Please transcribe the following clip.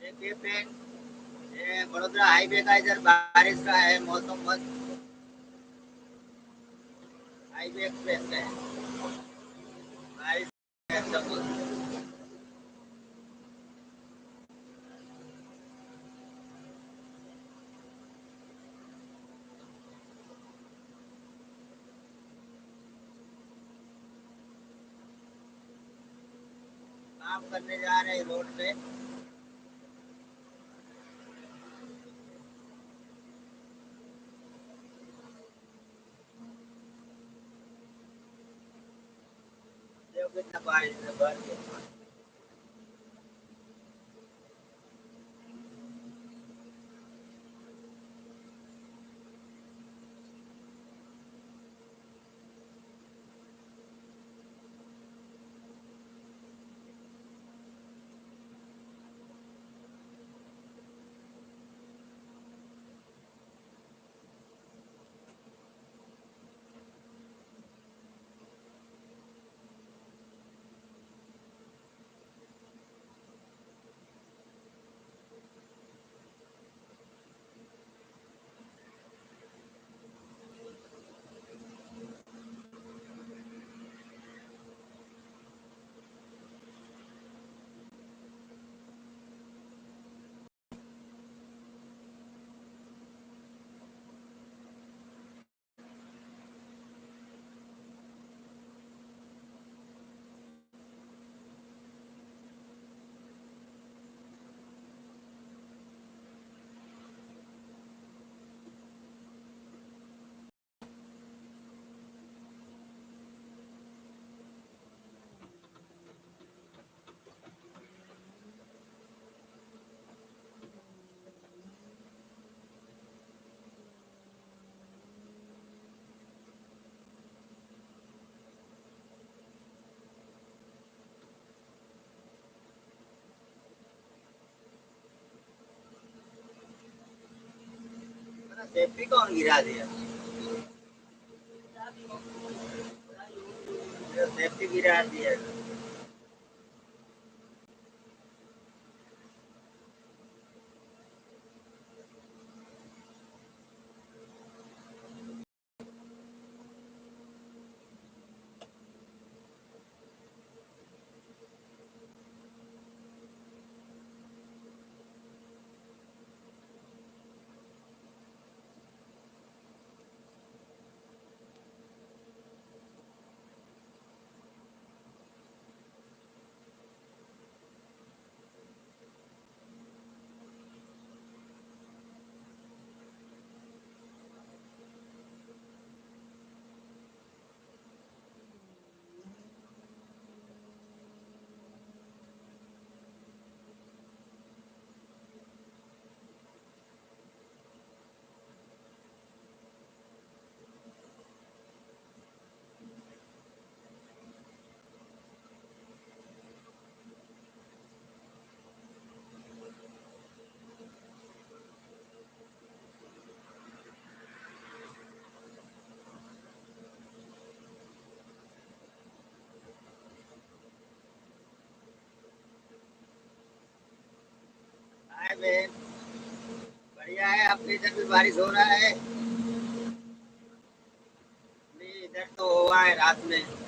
देखिए फ्रेंड, ये बड़ोदरा हाईवे का इधर बारिश का है मौसम मस्त। हाईवे एक्सप्रेस का है बारिश है सब। काम करने जा रहे हैं रोड पे। देखो कितना बारिश है भर गया। सेफ्टी कौन गिरा दिया? सेफ्टी गिरा दिया। हाय बहन, बढ़िया है। अपने इधर भी बारिश हो रहा है। नहीं, इधर तो हुआ है रात में।